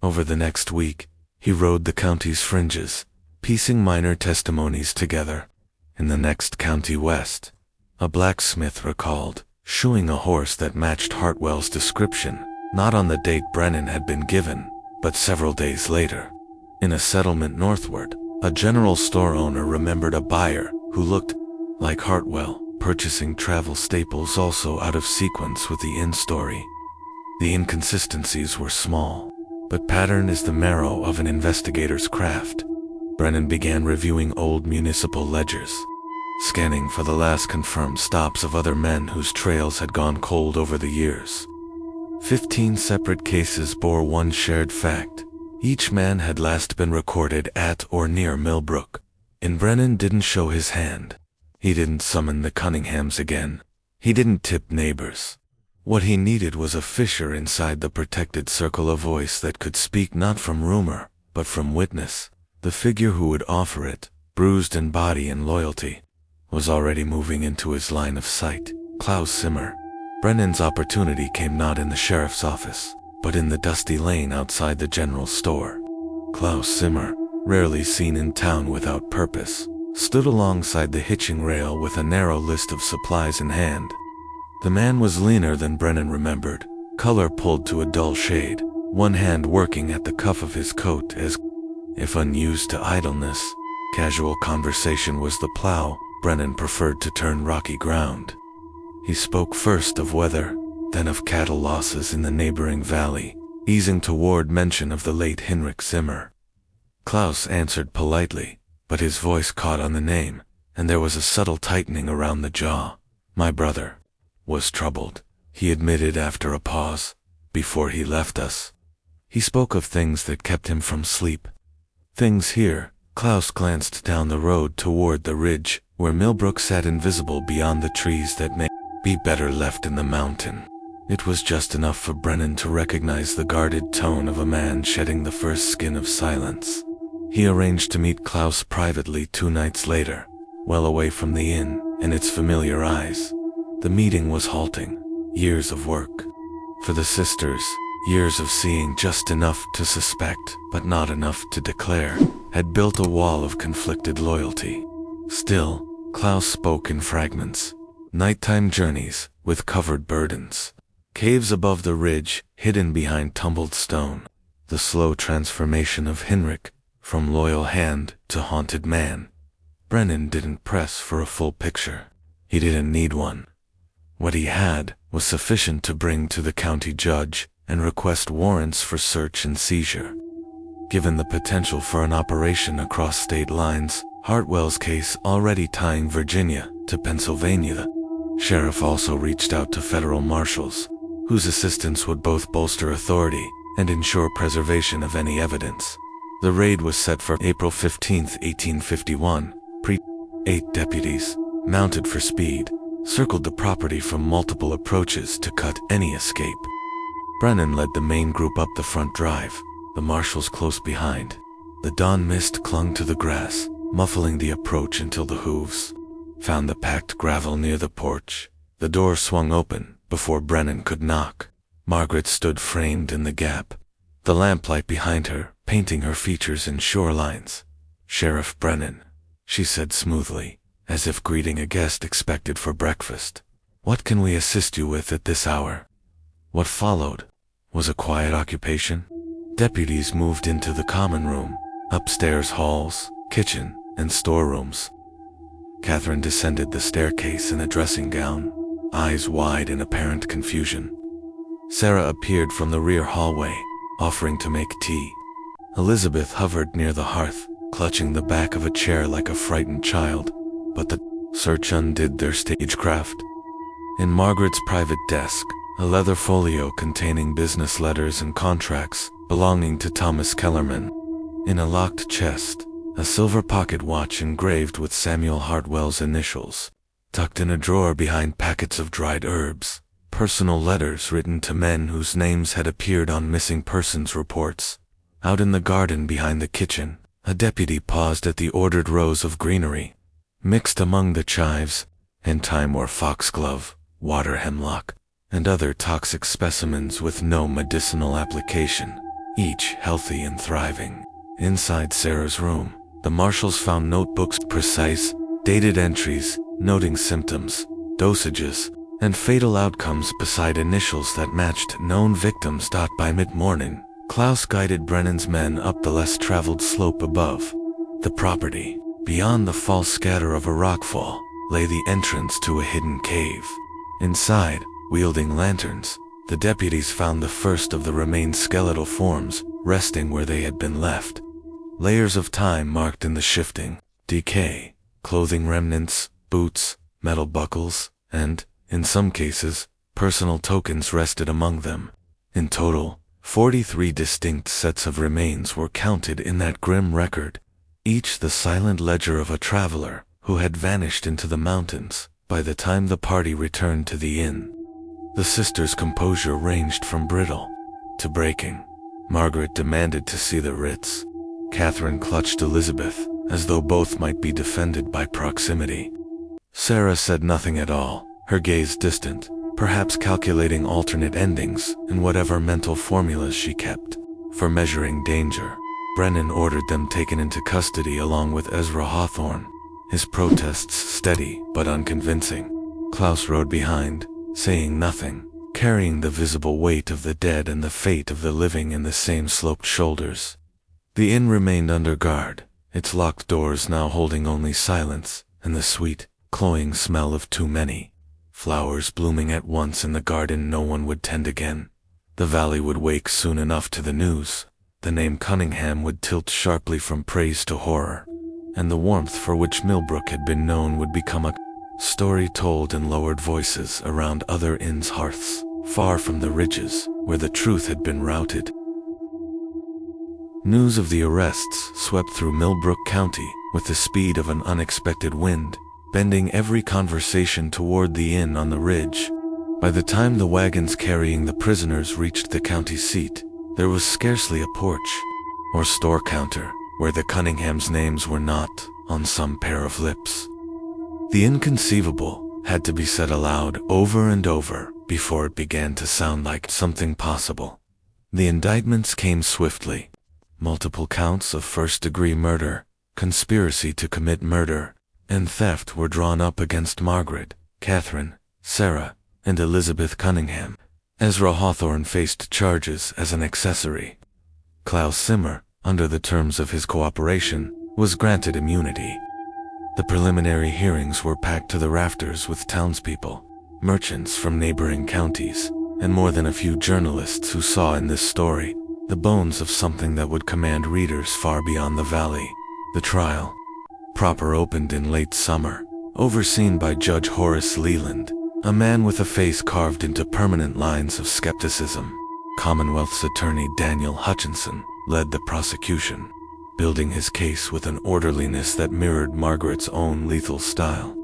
Over the next week, he rode the county's fringes, piecing minor testimonies together. In the next county west, a blacksmith recalled shoeing a horse that matched Hartwell's description, not on the date Brennan had been given, but several days later. In a settlement northward, a general store owner remembered a buyer who looked like Hartwell, purchasing travel staples also out of sequence with the inn story. The inconsistencies were small, but pattern is the marrow of an investigator's craft. Brennan began reviewing old municipal ledgers, scanning for the last confirmed stops of other men whose trails had gone cold over the years. 15 separate cases bore one shared fact. Each man had last been recorded at or near Millbrook, and Brennan didn't show his hand. He didn't summon the Cunninghams again. He didn't tip neighbors. What he needed was a fissure inside the protected circle, a voice that could speak not from rumor, but from witness. The figure who would offer it, bruised in body and loyalty, was already moving into his line of sight. Klaus Zimmer. Brennan's opportunity came not in the sheriff's office, but in the dusty lane outside the general store. Klaus Zimmer, rarely seen in town without purpose, stood alongside the hitching rail with a narrow list of supplies in hand. The man was leaner than Brennan remembered, color pulled to a dull shade, one hand working at the cuff of his coat as, if unused to idleness, casual conversation was the plow Brennan preferred to turn rocky ground. He spoke first of weather, then of cattle losses in the neighboring valley, easing toward mention of the late Heinrich Zimmer. Klaus answered politely, but his voice caught on the name, and there was a subtle tightening around the jaw. My brother was troubled, he admitted after a pause, before he left us. He spoke of things that kept him from sleep. Things here. Klaus glanced down the road toward the ridge, where Millbrook sat invisible beyond the trees that may be better left in the mountain. It was just enough for Brennan to recognize the guarded tone of a man shedding the first skin of silence. He arranged to meet Klaus privately 2 nights later, well away from the inn and its familiar eyes. The meeting was halting. Years of work. For the sisters, years of seeing just enough to suspect, but not enough to declare, had built a wall of conflicted loyalty. Still, Klaus spoke in fragments. Nighttime journeys, with covered burdens. Caves above the ridge, hidden behind tumbled stone. The slow transformation of Heinrich, from loyal hand to haunted man. Brennan didn't press for a full picture. He didn't need one. What he had was sufficient to bring to the county judge and request warrants for search and seizure. Given the potential for an operation across state lines, Hartwell's case already tying Virginia to Pennsylvania, the sheriff also reached out to federal marshals, whose assistance would both bolster authority and ensure preservation of any evidence. The raid was set for April 15, 1851. 8 deputies, mounted for speed, circled the property from multiple approaches to cut any escape. Brennan led the main group up the front drive, the marshals close behind. The dawn mist clung to the grass, muffling the approach until the hooves found the packed gravel near the porch. The door swung open before Brennan could knock. Margaret stood framed in the gap, the lamplight behind her painting her features in shorelines. Sheriff Brennan, she said smoothly, as if greeting a guest expected for breakfast. What can we assist you with at this hour? What followed was a quiet occupation. Deputies moved into the common room, upstairs halls, kitchen, and storerooms. Catherine descended the staircase in a dressing gown, eyes wide in apparent confusion. Sarah appeared from the rear hallway, offering to make tea. Elizabeth hovered near the hearth, clutching the back of a chair like a frightened child, but the search undid their stagecraft. In Margaret's private desk, a leather folio containing business letters and contracts belonging to Thomas Kellerman. In a locked chest, a silver pocket watch engraved with Samuel Hartwell's initials. Tucked in a drawer behind packets of dried herbs, personal letters written to men whose names had appeared on missing persons reports. Out in the garden behind the kitchen, a deputy paused at the ordered rows of greenery. Mixed among the chives, and thyme or foxglove, water hemlock, and other toxic specimens with no medicinal application, each healthy and thriving. Inside Sarah's room, the marshals found notebooks, precise, dated entries, noting symptoms, dosages, and fatal outcomes beside initials that matched known victims. By mid-morning, Klaus guided Brennan's men up the less traveled slope above. The property, beyond the false scatter of a rockfall, lay the entrance to a hidden cave. Inside, wielding lanterns, the deputies found the first of the remained skeletal forms, resting where they had been left. Layers of time marked in the shifting decay, clothing remnants, boots, metal buckles, and, in some cases, personal tokens rested among them. In total, 43 distinct sets of remains were counted in that grim record, each the silent ledger of a traveler who had vanished into the mountains by the time the party returned to the inn. The sisters' composure ranged from brittle to breaking. Margaret demanded to see the writs. Catherine clutched Elizabeth, as though both might be defended by proximity. Sarah said nothing at all, her gaze distant, perhaps calculating alternate endings in whatever mental formulas she kept for measuring danger. Brennan ordered them taken into custody along with Ezra Hawthorne, his protests steady but unconvincing. Klaus rode behind, saying nothing, carrying the visible weight of the dead and the fate of the living in the same sloped shoulders. The inn remained under guard, its locked doors now holding only silence and the sweet, cloying smell of too many flowers blooming at once in the garden no one would tend again. The valley would wake soon enough to the news. The name Cunningham would tilt sharply from praise to horror, and the warmth for which Millbrook had been known would become a story told in lowered voices around other inns' hearths, far from the ridges where the truth had been routed. News of the arrests swept through Millbrook County with the speed of an unexpected wind, bending every conversation toward the inn on the ridge. By the time the wagons carrying the prisoners reached the county seat, there was scarcely a porch or store counter where the Cunninghams' names were not on some pair of lips. The inconceivable had to be said aloud over and over before it began to sound like something possible. The indictments came swiftly. Multiple counts of first-degree murder, conspiracy to commit murder, and theft were drawn up against Margaret, Catherine, Sarah, and Elizabeth Cunningham. Ezra Hawthorne faced charges as an accessory. Klaus Zimmer, under the terms of his cooperation, was granted immunity. The preliminary hearings were packed to the rafters with townspeople, merchants from neighboring counties, and more than a few journalists who saw in this story the bones of something that would command readers far beyond the valley. The trial, proper, opened in late summer, overseen by Judge Horace Leland, a man with a face carved into permanent lines of skepticism. Commonwealth's attorney Daniel Hutchinson led the prosecution, building his case with an orderliness that mirrored Margaret's own lethal style.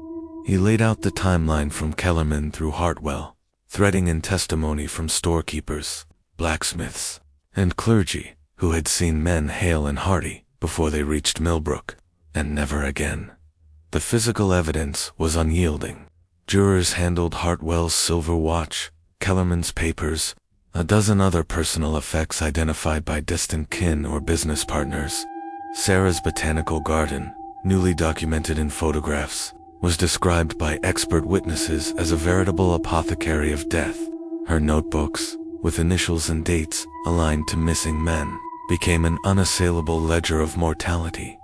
He laid out the timeline from Kellerman through Hartwell, threading in testimony from storekeepers, blacksmiths, and clergy who had seen men hale and hearty before they reached Millbrook, and never again. The physical evidence was unyielding. Jurors handled Hartwell's silver watch, Kellerman's papers, a dozen other personal effects identified by distant kin or business partners. Sarah's botanical garden, newly documented in photographs, was described by expert witnesses as a veritable apothecary of death. Her notebooks, with initials and dates aligned to missing men, became an unassailable ledger of mortality.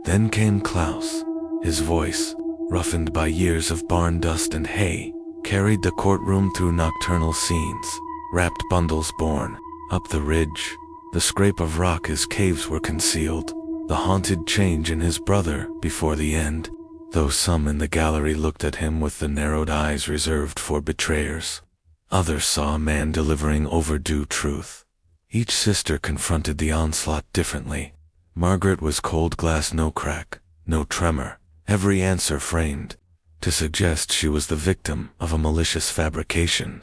Then came Klaus, his voice, roughened by years of barn dust and hay, carried the courtroom through nocturnal scenes, wrapped bundles borne up the ridge, the scrape of rock as caves were concealed, the haunted change in his brother before the end, though some in the gallery looked at him with the narrowed eyes reserved for betrayers. Others saw a man delivering overdue truth. Each sister confronted the onslaught differently. Margaret was cold glass, no crack, no tremor, every answer framed to suggest she was the victim of a malicious fabrication.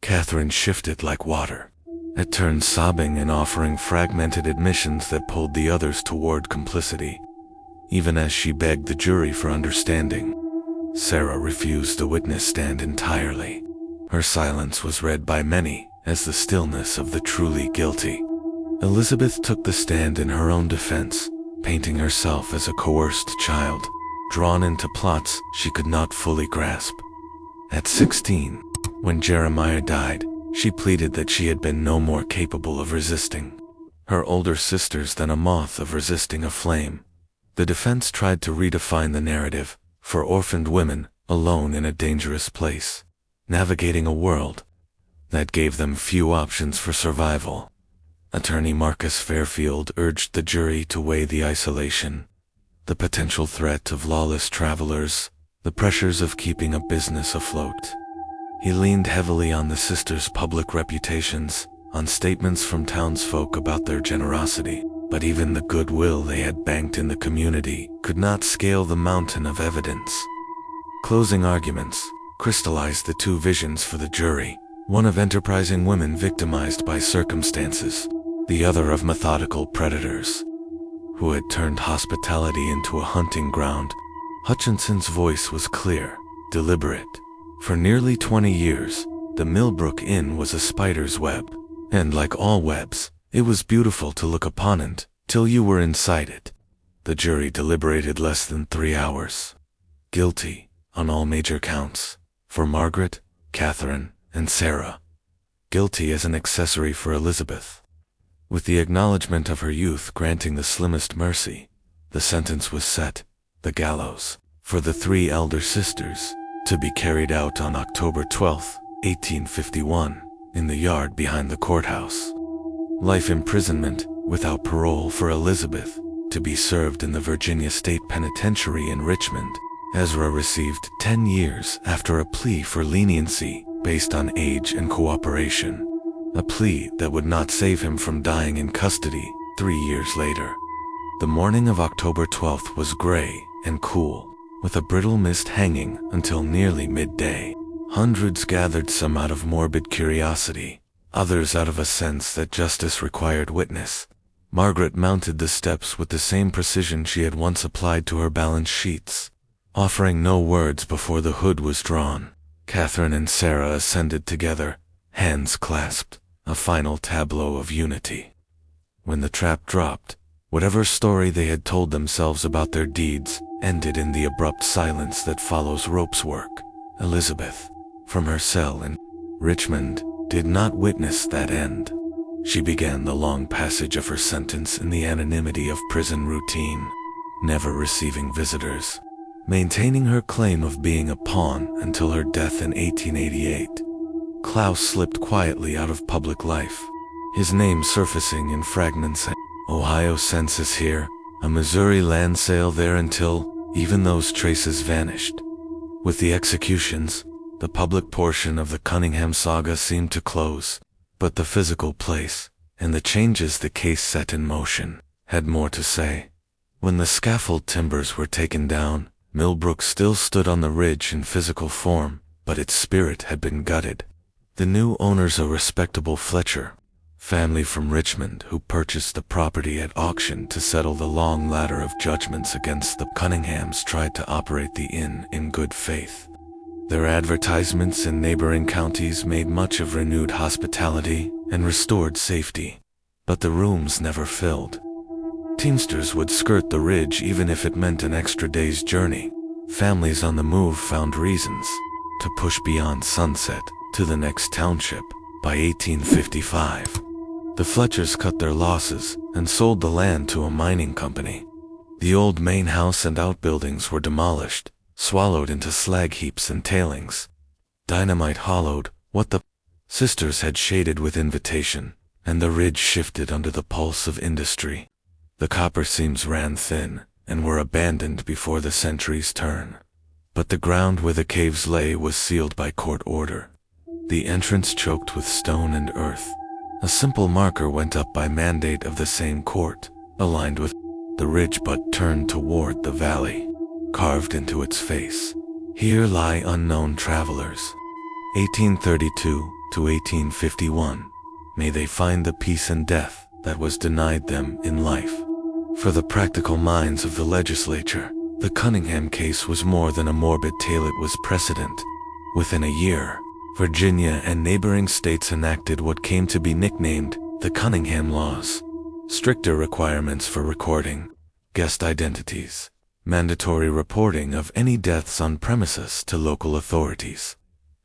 Catherine shifted like water, at turns sobbing and offering fragmented admissions that pulled the others toward complicity. Even as she begged the jury for understanding, Sarah refused the witness stand entirely. Her silence was read by many as the stillness of the truly guilty. Elizabeth took the stand in her own defense, painting herself as a coerced child, drawn into plots she could not fully grasp. At 16, when Jeremiah died, she pleaded that she had been no more capable of resisting her older sisters than a moth of resisting a flame. The defense tried to redefine the narrative for orphaned women alone in a dangerous place, navigating a world that gave them few options for survival. Attorney Marcus Fairfield urged the jury to weigh the isolation, the potential threat of lawless travelers, the pressures of keeping a business afloat. He leaned heavily on the sisters' public reputations, on statements from townsfolk about their generosity, but even the goodwill they had banked in the community could not scale the mountain of evidence. Closing arguments crystallized the two visions for the jury, one of enterprising women victimized by circumstances, the other of methodical predators who had turned hospitality into a hunting ground. Hutchinson's voice was clear, deliberate. For nearly 20 years, the Millbrook Inn was a spider's web, and like all webs, it was beautiful to look upon it till you were inside it. The jury deliberated less than 3 hours. Guilty on all major counts for Margaret, Catherine, and Sarah. Guilty as an accessory for Elizabeth. With the acknowledgement of her youth granting the slimmest mercy, the sentence was set, the gallows, for the 3 elder sisters, to be carried out on October 12, 1851, in the yard behind the courthouse. Life imprisonment, without parole for Elizabeth, to be served in the Virginia State Penitentiary in Richmond. Ezra received 10 years after a plea for leniency based on age and cooperation. A plea that would not save him from dying in custody 3 years later. The morning of October 12th was gray and cool, with a brittle mist hanging until nearly midday. Hundreds gathered, some out of morbid curiosity, others out of a sense that justice required witness. Margaret mounted the steps with the same precision she had once applied to her balance sheets, offering no words before the hood was drawn. Catherine and Sarah ascended together, hands clasped, a final tableau of unity. When the trap dropped, whatever story they had told themselves about their deeds ended in the abrupt silence that follows rope's work. Elizabeth, from her cell in Richmond, did not witness that end. She began the long passage of her sentence in the anonymity of prison routine, never receiving visitors, maintaining her claim of being a pawn until her death in 1888. Klaus slipped quietly out of public life, his name surfacing in fragments. Ohio census here, a Missouri land sale there, until even those traces vanished. With the executions, the public portion of the Cunningham saga seemed to close, but the physical place, and the changes the case set in motion, had more to say. When the scaffold timbers were taken down, Millbrook still stood on the ridge in physical form, but its spirit had been gutted. The new owners, a respectable Fletcher family from Richmond, who purchased the property at auction to settle the long ladder of judgments against the Cunninghams, tried to operate the inn in good faith. Their advertisements in neighboring counties made much of renewed hospitality and restored safety, but the rooms never filled. Teamsters would skirt the ridge even if it meant an extra day's journey. Families on the move found reasons to push beyond Sunset to the next township. By 1855, the Fletchers cut their losses and sold the land to a mining company. The old main house and outbuildings were demolished, swallowed into slag heaps and tailings. Dynamite hollowed what the sisters had shaded with invitation, and the ridge shifted under the pulse of industry. The copper seams ran thin, and were abandoned before the century's turn. But the ground where the caves lay was sealed by court order. The entrance choked with stone and earth. A simple marker went up by mandate of the same court, aligned with the ridge but turned toward the valley, carved into its face. Here lie unknown travelers. 1832 to 1851. May they find the peace and death that was denied them in life. For the practical minds of the legislature, the Cunningham case was more than a morbid tale, it was precedent. Within a year, Virginia and neighboring states enacted what came to be nicknamed the Cunningham laws. Stricter requirements for recording guest identities, mandatory reporting of any deaths on premises to local authorities,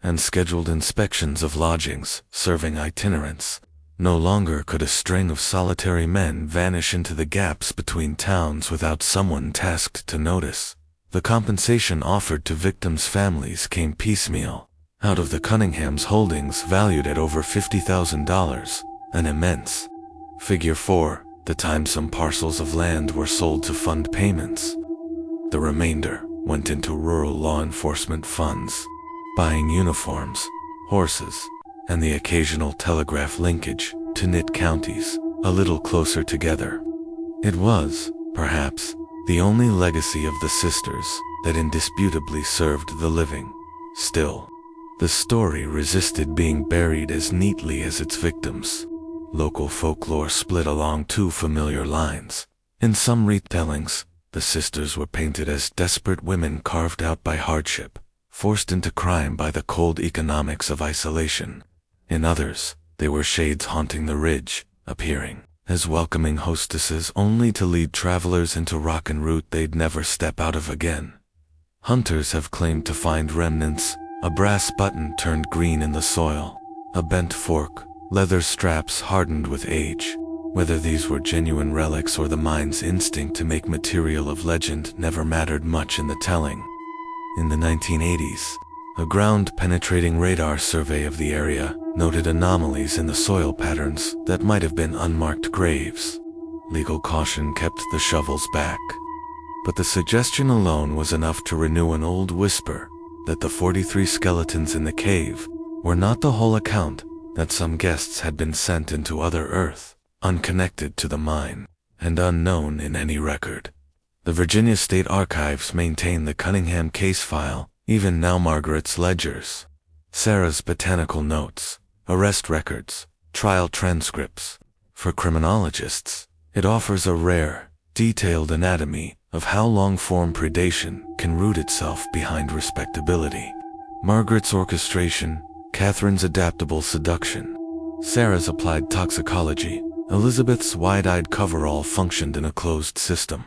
and scheduled inspections of lodgings serving itinerants. No longer could a string of solitary men vanish into the gaps between towns without someone tasked to notice. The compensation offered to victims' families came piecemeal, out of the Cunninghams' holdings valued at over $50,000, an immense figure for the time some parcels of land were sold to fund payments. The remainder went into rural law enforcement funds, buying uniforms, horses, and the occasional telegraph linkage to knit counties a little closer together. It was, perhaps, the only legacy of the sisters that indisputably served the living. Still, the story resisted being buried as neatly as its victims. Local folklore split along two familiar lines. In some retellings, the sisters were painted as desperate women carved out by hardship, forced into crime by the cold economics of isolation. In others, they were shades haunting the ridge, appearing as welcoming hostesses only to lead travelers into rock and route they'd never step out of again. Hunters have claimed to find remnants, a brass button turned green in the soil, a bent fork, leather straps hardened with age. Whether these were genuine relics or the mind's instinct to make material of legend never mattered much in the telling. In the 1980s, a ground-penetrating radar survey of the area noted anomalies in the soil patterns that might have been unmarked graves. Legal caution kept the shovels back, but the suggestion alone was enough to renew an old whisper that the 43 skeletons in the cave were not the whole account, that some guests had been sent into other Earth, unconnected to the mine, and unknown in any record. The Virginia State Archives maintain the Cunningham case file, even now Margaret's ledgers, Sarah's botanical notes, arrest records, trial transcripts. For criminologists, it offers a rare, detailed anatomy of how long-form predation can root itself behind respectability. Margaret's orchestration, Catherine's adaptable seduction, Sarah's applied toxicology, Elizabeth's wide-eyed coverall functioned in a closed system,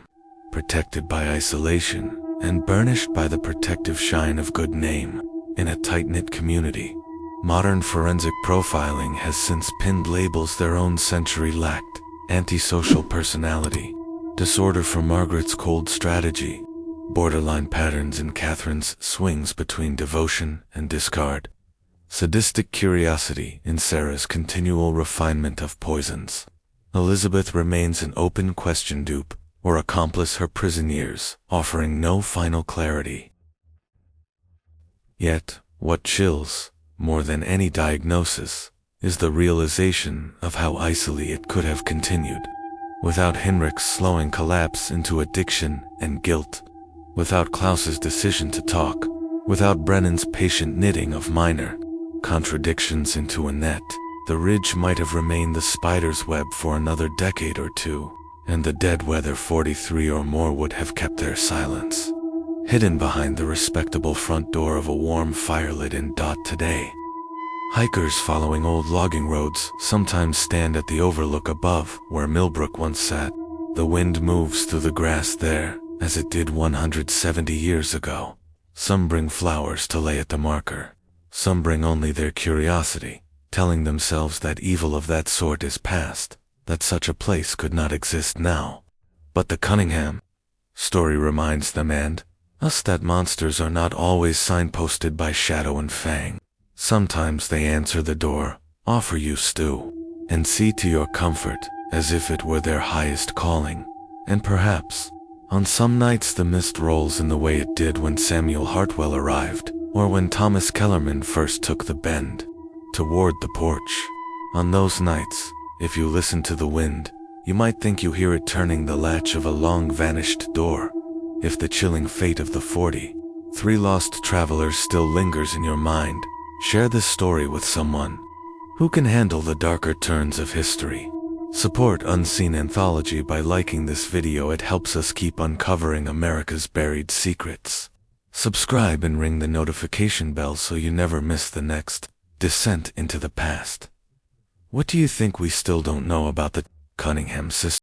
protected by isolation and burnished by the protective shine of good name in a tight-knit community. Modern forensic profiling has since pinned labels their own century lacked: antisocial personality disorder for Margaret's cold strategy, borderline patterns in Catherine's swings between devotion and discard, sadistic curiosity in Sarah's continual refinement of poisons. Elizabeth remains an open question, dupe or accomplice her prison years, offering no final clarity. Yet, what chills, more than any diagnosis, is the realization of how icily it could have continued. Without Henrik's slowing collapse into addiction and guilt, without Klaus's decision to talk, without Brennan's patient knitting of minor contradictions into a net, the ridge might have remained the spider's web for another decade or two, and the dead weather 43 or more would have kept their silence, hidden behind the respectable front door of a warm firelit inn. Today, hikers following old logging roads sometimes stand at the overlook above where Millbrook once sat. The wind moves through the grass there, as it did 170 years ago. Some bring flowers to lay at the marker. Some bring only their curiosity, telling themselves that evil of that sort is past, that such a place could not exist now. But the Cunningham story reminds them, and, Us that monsters are not always signposted by shadow and fang. Sometimes they answer the door, offer you stew, and see to your comfort, as if it were their highest calling. And perhaps, on some nights the mist rolls in the way it did when Samuel Hartwell arrived, or when Thomas Kellerman first took the bend toward the porch. On those nights, if you listen to the wind, you might think you hear it turning the latch of a long-vanished door. If the chilling fate of the 43 lost travelers still lingers in your mind, share this story with someone who can handle the darker turns of history. Support Unseen Anthology by liking this video. It helps us keep uncovering America's buried secrets. Subscribe and ring the notification bell so you never miss the next descent into the past. What do you think we still don't know about the Cunningham sisters?